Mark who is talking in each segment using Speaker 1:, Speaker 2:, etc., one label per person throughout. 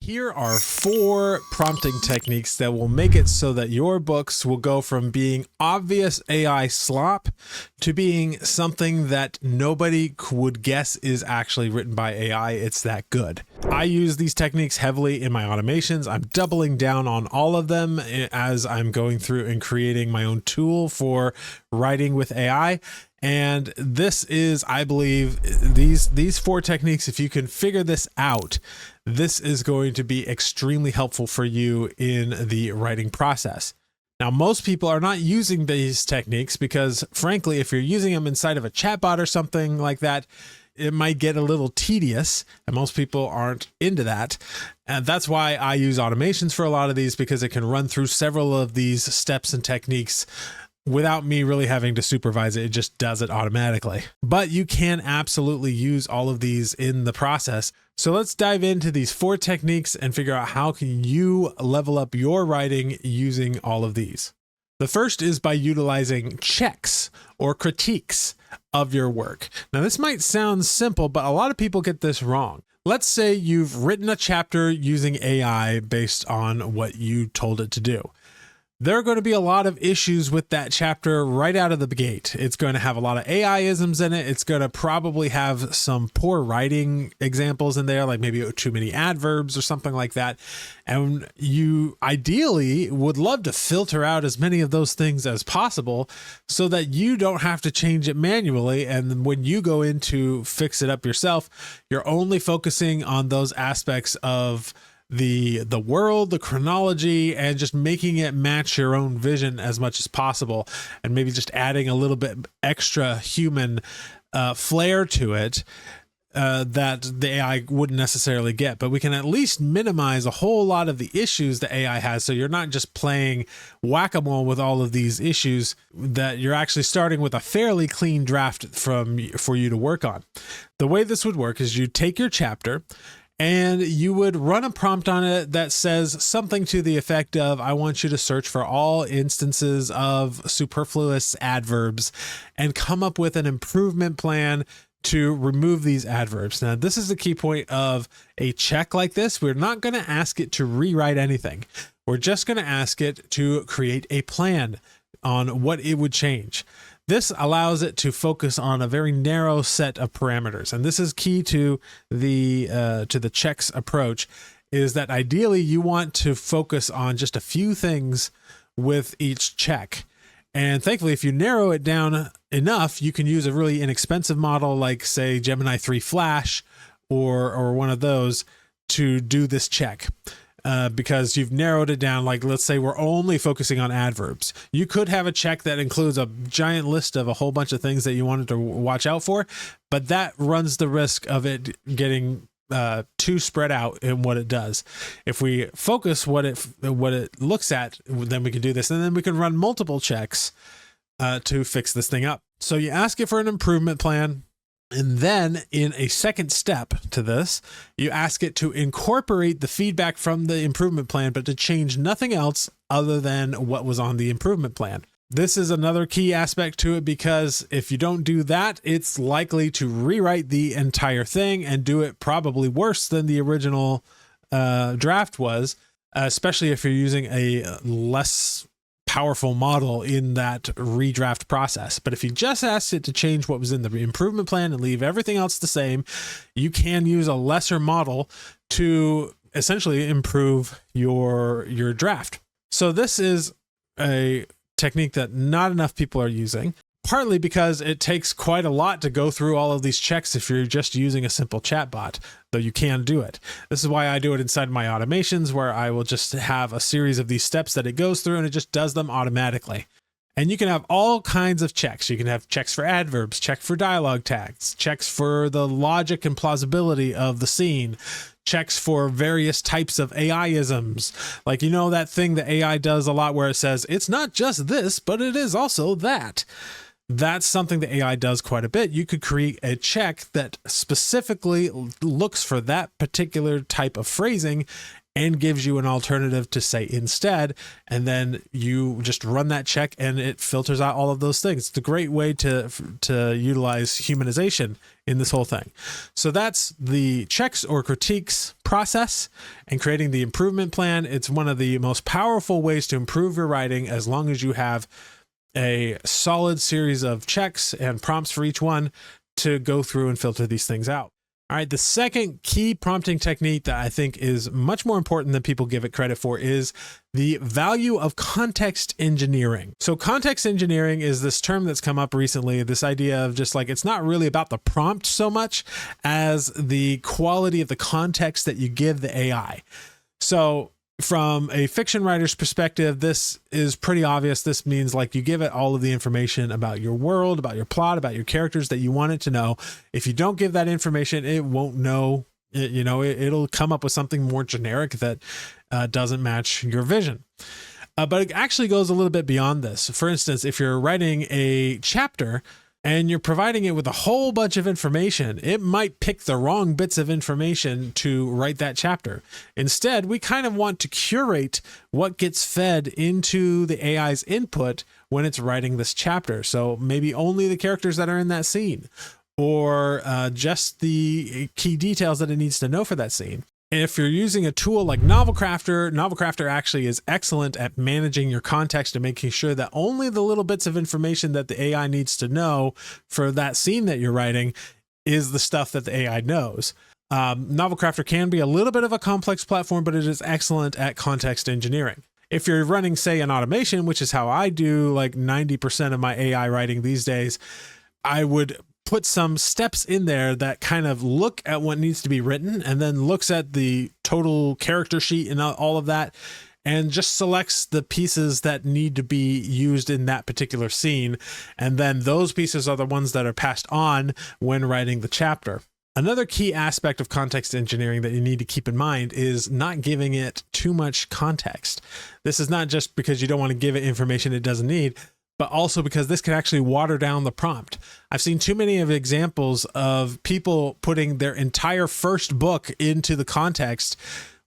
Speaker 1: Here are 4 prompting techniques that will make it so that your books will go from being obvious AI slop to being something that nobody would guess is actually written by AI. It's that good. I use these techniques heavily in my automations. I'm doubling down on all of them as I'm going through and creating my own tool for writing with AI. And this is, I believe, these 4 techniques, if you can figure this out, this is going to be extremely helpful for you in the writing process. Now, most people are not using these techniques because, frankly, if you're using them inside of a chatbot or something like that, it might get a little tedious, and most people aren't into that. And that's why I use automations for a lot of these, because it can run through several of these steps and techniques without me really having to supervise it. It just does it automatically. But you can absolutely use all of these in the process. So let's dive into these 4 techniques and figure out how can you level up your writing using all of these. The first is by utilizing checks or critiques of your work. Now, this might sound simple, but a lot of people get this wrong. Let's say you've written a chapter using AI based on what you told it to do. There are going to be a lot of issues with that chapter right out of the gate. It's going to have a lot of AI-isms in it. It's going to probably have some poor writing examples in there, like maybe too many adverbs or something like that. And you ideally would love to filter out as many of those things as possible so that you don't have to change it manually. And when you go in to fix it up yourself, you're only focusing on those aspects of the world, the chronology, and just making it match your own vision as much as possible, and maybe just adding a little bit extra human flair to it that the AI wouldn't necessarily get. But we can at least minimize a whole lot of the issues that AI has, so you're not just playing whack-a-mole with all of these issues, that you're actually starting with a fairly clean draft for you to work on. The way this would work is you take your chapter and you would run a prompt on it that says something to the effect of, I want you to search for all instances of superfluous adverbs and come up with an improvement plan to remove these adverbs. Now, this is the key point of a check like this. We're not going to ask it to rewrite anything. We're just going to ask it to create a plan on what it would change. This allows it to focus on a very narrow set of parameters. And this is key to the checks approach, is that ideally you want to focus on just a few things with each check. And thankfully, if you narrow it down enough, you can use a really inexpensive model like, say, Gemini 3 Flash or one of those to do this check. Because you've narrowed it down. Like, let's say we're only focusing on adverbs. You could have a check that includes a giant list of a whole bunch of things that you wanted to watch out for, but that runs the risk of it getting too spread out in what it does. If we focus what it looks at, then we can do this, and then we can run multiple checks to fix this thing up. So you ask it for an improvement plan. And then in a second step to this, you ask it to incorporate the feedback from the improvement plan, but to change nothing else other than what was on the improvement plan. This is another key aspect to it, because if you don't do that, it's likely to rewrite the entire thing and do it probably worse than the original draft was, especially if you're using a less powerful model in that redraft process. But if you just asked it to change what was in the improvement plan and leave everything else the same, you can use a lesser model to essentially improve your draft. So this is a technique that not enough people are using, partly because it takes quite a lot to go through all of these checks if you're just using a simple chatbot, though you can do it. This is why I do it inside my automations, where I will just have a series of these steps that it goes through, and it just does them automatically. And you can have all kinds of checks. You can have checks for adverbs, check for dialogue tags, checks for the logic and plausibility of the scene, checks for various types of AI-isms. Like, you know, that thing that AI does a lot where it says, it's not just this, but it is also that. That's something that AI does quite a bit. You could create a check that specifically looks for that particular type of phrasing and gives you an alternative to say instead. And then you just run that check and it filters out all of those things. It's a great way to utilize humanization in this whole thing. So that's the checks or critiques process and creating the improvement plan. It's one of the most powerful ways to improve your writing, as long as you have a solid series of checks and prompts for each one to go through and filter these things out. All right, the second key prompting technique that I think is much more important than people give it credit for is the value of context engineering. So context engineering is this term that's come up recently, this idea of just like, it's not really about the prompt so much as the quality of the context that you give the AI. So from a fiction writer's perspective, this is pretty obvious. This means like you give it all of the information about your world, about your plot, about your characters that you want it to know. If you don't give that information, it won't know. It'll come up with something more generic that doesn't match your vision. But it actually goes a little bit beyond this. For instance, if you're writing a chapter and you're providing it with a whole bunch of information, it might pick the wrong bits of information to write that chapter. Instead, we kind of want to curate what gets fed into the AI's input when it's writing this chapter. So maybe only the characters that are in that scene, or just the key details that it needs to know for that scene. If you're using a tool like Novel Crafter actually is excellent at managing your context and making sure that only the little bits of information that the AI needs to know for that scene that you're writing is the stuff that the AI knows. Novel Crafter can be a little bit of a complex platform, but it is excellent at context engineering. If you're running, say, an automation, which is how I do like 90% of my AI writing these days, I would put some steps in there that kind of look at what needs to be written and then looks at the total character sheet and all of that, and just selects the pieces that need to be used in that particular scene. And then those pieces are the ones that are passed on when writing the chapter. Another key aspect of context engineering that you need to keep in mind is not giving it too much context. This is not just because you don't want to give it information it doesn't need, but also because this can actually water down the prompt. I've seen too many of examples of people putting their entire first book into the context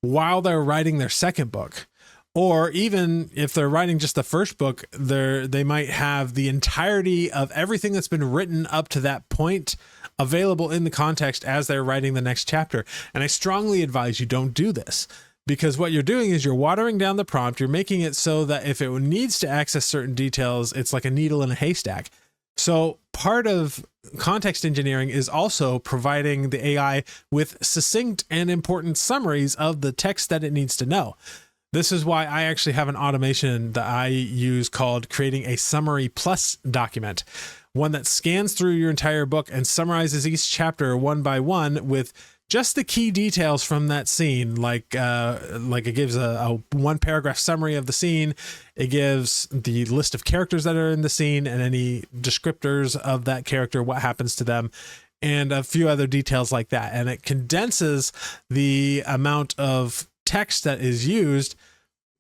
Speaker 1: while they're writing their second book. Or even if they're writing just the first book, they might have the entirety of everything that's been written up to that point available in the context as they're writing the next chapter. And I strongly advise you don't do this. Because what you're doing is you're watering down the prompt. You're making it so that if it needs to access certain details, it's like a needle in a haystack. So part of context engineering is also providing the AI with succinct and important summaries of the text that it needs to know. This is why I actually have an automation that I use called creating a summary plus document, one that scans through your entire book and summarizes each chapter one by one with just the key details from that scene. Like it gives a one paragraph summary of the scene. It gives the list of characters that are in the scene and any descriptors of that character, what happens to them, and a few other details like that. And it condenses the amount of text that is used,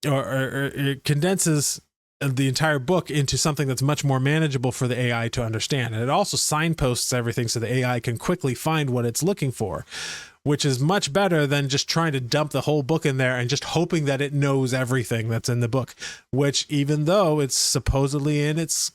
Speaker 1: or it condenses the entire book into something that's much more manageable for the AI to understand. And it also signposts everything so the AI can quickly find what it's looking for, which is much better than just trying to dump the whole book in there and just hoping that it knows everything that's in the book, which, even though it's supposedly in its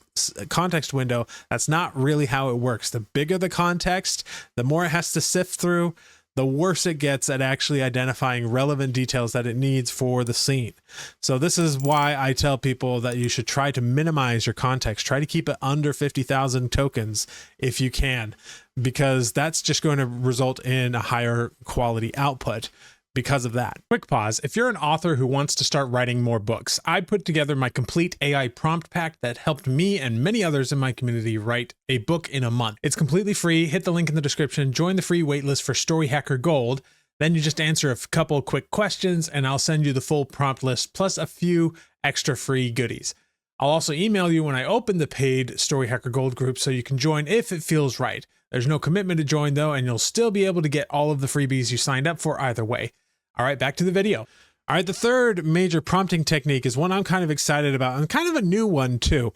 Speaker 1: context window, that's not really how it works. The bigger the context, the more it has to sift through, the worse it gets at actually identifying relevant details that it needs for the scene. So this is why I tell people that you should try to minimize your context. Try to keep it under 50,000 tokens if you can, because that's just going to result in a higher quality output because of that. Quick pause. If you're an author who wants to start writing more books, I put together my complete AI prompt pack that helped me and many others in my community write a book in a month. It's completely free. Hit the link in the description, join the free waitlist for Story Hacker Gold. Then you just answer a couple quick questions and I'll send you the full prompt list plus a few extra free goodies. I'll also email you when I open the paid Story Hacker Gold group so you can join if it feels right. There's no commitment to join though, and you'll still be able to get all of the freebies you signed up for either way. All right, back to the video. All right, the third major prompting technique is one I'm kind of excited about, and kind of a new one too.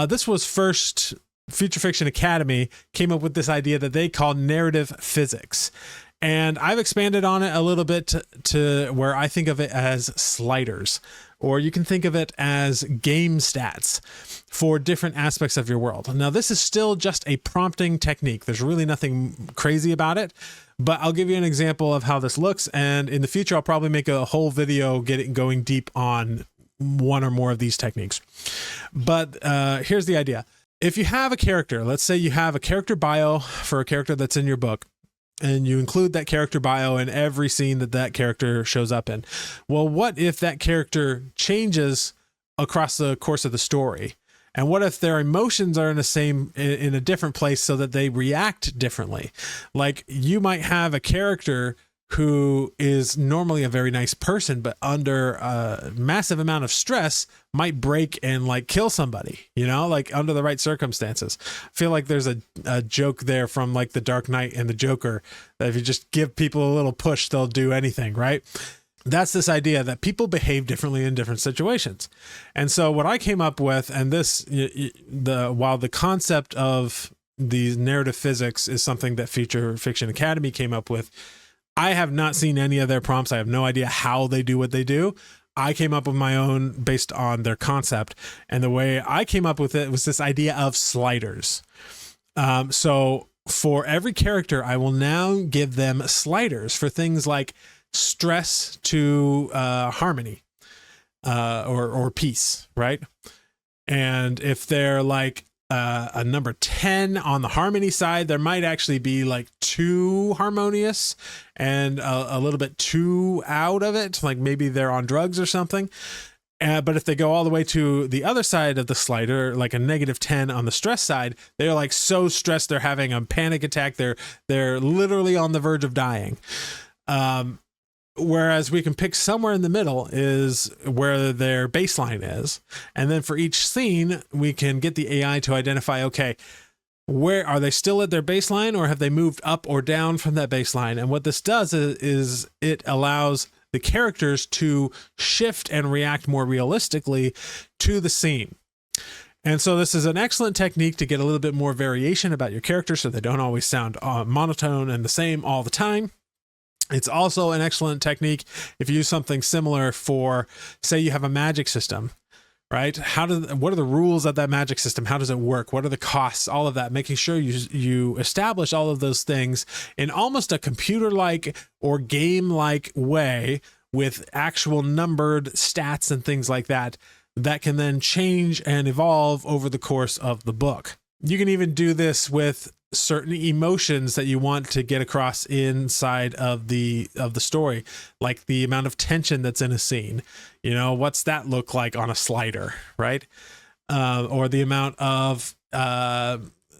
Speaker 1: This was first Future Fiction Academy came up with this idea that they call narrative physics. And I've expanded on it a little bit to where I think of it as sliders, or you can think of it as game stats for different aspects of your world. Now, this is still just a prompting technique. There's really nothing crazy about it, but I'll give you an example of how this looks. And in the future, I'll probably make a whole video going deep on one or more of these techniques. But here's the idea. If you have a character, let's say you have a character bio for a character that's in your book, and you include that character bio in every scene that that character shows up in. Well, what if that character changes across the course of the story? And what if their emotions are in a different place so that they react differently? Like, you might have a character who is normally a very nice person, but under a massive amount of stress might break and like kill somebody, you know, like under the right circumstances. I feel like there's a joke there from like the Dark Knight and the Joker, that if you just give people a little push, they'll do anything, right? That's this idea that people behave differently in different situations. And so what I came up with, and this, while the concept of the narrative physics is something that Future Fiction Academy came up with, I have not seen any of their prompts. I have no idea how they do what they do. I came up with my own based on their concept. And the way I came up with it was this idea of sliders. So for every character, I will now give them sliders for things like stress to harmony or peace, right? And if they're like a number 10 on the harmony side, there might actually be like too harmonious and a little bit too out of it, like maybe they're on drugs or something. But if they go all the way to the other side of the slider, like a negative 10 on the stress side, they're like so stressed they're having a panic attack. They're literally on the verge of dying. Whereas we can pick somewhere in the middle is where their baseline is. And then for each scene, we can get the AI to identify, okay, where are they still at their baseline, or have they moved up or down from that baseline? And what this does is it allows the characters to shift and react more realistically to the scene. And so this is an excellent technique to get a little bit more variation about your characters so they don't always sound monotone and the same all the time. It's also an excellent technique if you use something similar for, say you have a magic system, right? What are the rules of that magic system? How does it work? What are the costs? All of that, making sure you establish all of those things in almost a computer-like or game-like way with actual numbered stats and things like that, that can then change and evolve over the course of the book. You can even do this with certain emotions that you want to get across inside of the story, like the amount of tension that's in a scene. You know, what's that look like on a slider, right? Or the amount of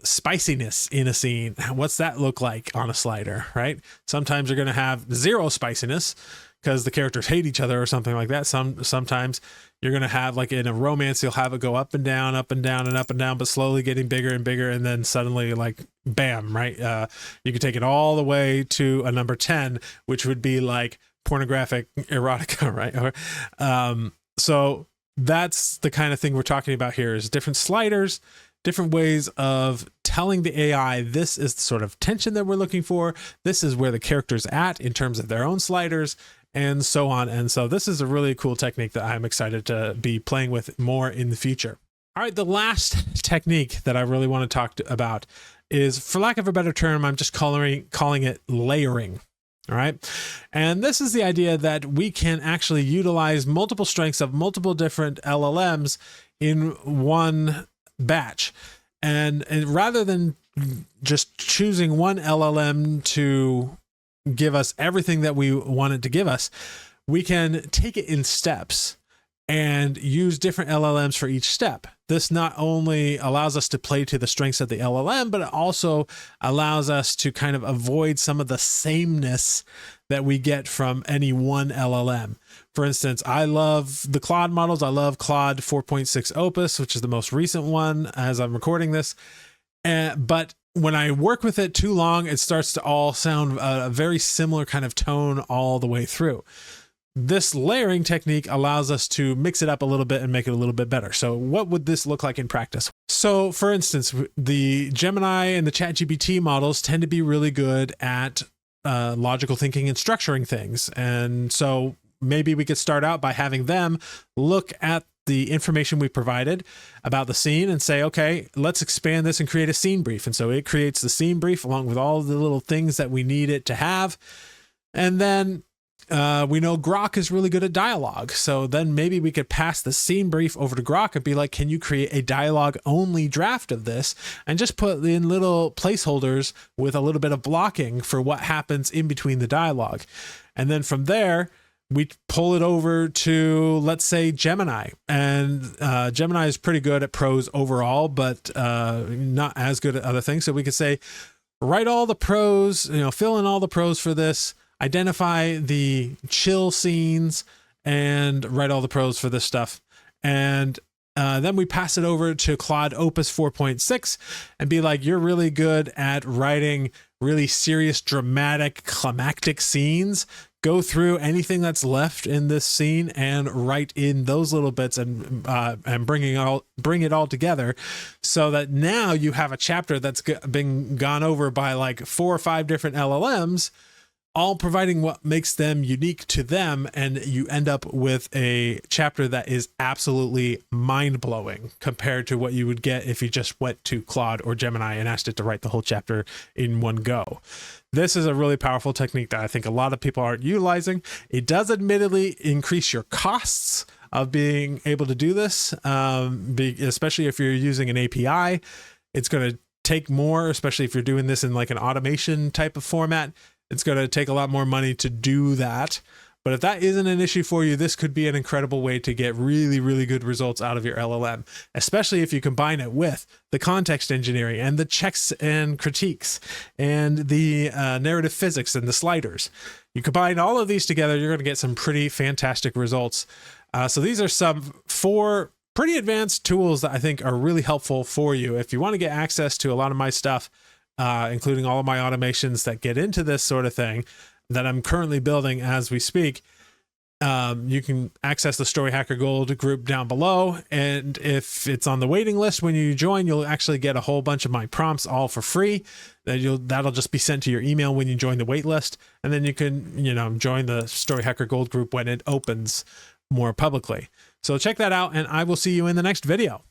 Speaker 1: spiciness in a scene. What's that look like on a slider, right? Sometimes you're going to have zero spiciness because the characters hate each other or something like that. Sometimes you're going to have, like in a romance, you'll have it go up and down, up and down, and up and down, but slowly getting bigger and bigger. And then suddenly, like, bam, right? You can take it all the way to a number 10, which would be like pornographic erotica, right? So that's the kind of thing we're talking about here, is different sliders, different ways of telling the AI, this is the sort of tension that we're looking for. This is where the character's at in terms of their own sliders, and so on. And so this is a really cool technique that I'm excited to be playing with more in the future. All right, the last technique that I really want to talk about is, for lack of a better term, I'm just calling it layering. All right. And this is the idea that we can actually utilize multiple strengths of multiple different LLMs in one batch. And rather than just choosing one LLM to give us everything that we want it to give us, we can take it in steps and use different LLMs for each step. This not only allows us to play to the strengths of the LLM, but it also allows us to kind of avoid some of the sameness that we get from any one LLM. For instance, I love the Claude models. I love Claude 4.6 Opus, which is the most recent one as I'm recording this. But when I work with it too long, it starts to all sound a very similar kind of tone all the way through. This layering technique allows us to mix it up a little bit and make it a little bit better. So what would this look like in practice? So for instance, the Gemini and the ChatGPT models tend to be really good at logical thinking and structuring things. And so maybe we could start out by having them look at the information we provided about the scene and say, okay, let's expand this and create a scene brief. And so it creates the scene brief along with all the little things that we need it to have. And then we know Grok is really good at dialogue. So then maybe we could pass the scene brief over to Grok and be like, can you create a dialogue only draft of this and just put in little placeholders with a little bit of blocking for what happens in between the dialogue. And then from there, we pull it over to, let's say, Gemini. And Gemini is pretty good at prose overall, but not as good at other things. So we could say, write all the prose, fill in all the prose for this, identify the chill scenes, and write all the prose for this stuff. And then we pass it over to Claude Opus 4.6 and be like, you're really good at writing really serious, dramatic, climactic scenes. Go through anything that's left in this scene and write in those little bits and bring it all together, so that now you have a chapter that's been gone over by like 4 or 5 different LLMs, all providing what makes them unique to them, and you end up with a chapter that is absolutely mind-blowing compared to what you would get if you just went to Claude or Gemini and asked it to write the whole chapter in one go. This is a really powerful technique that I think a lot of people aren't utilizing. It does admittedly increase your costs of being able to do this, especially if you're using an API. It's going to take more, especially if you're doing this in like an automation type of format. It's going to take a lot more money to do that. But if that isn't an issue for you, this could be an incredible way to get really, really good results out of your LLM, especially if you combine it with the context engineering and the checks and critiques and the narrative physics and the sliders. You combine all of these together, you're going to get some pretty fantastic results. So these are some 4 pretty advanced tools that I think are really helpful for you. If you want to get access to a lot of my stuff, including all of my automations that get into this sort of thing that I'm currently building as we speak, you can access the Story Hacker Gold group down below. And if it's on the waiting list, when you join, you'll actually get a whole bunch of my prompts all for free. That'll just be sent to your email when you join the waitlist. And then you can, join the Story Hacker Gold group when it opens more publicly. So check that out, and I will see you in the next video.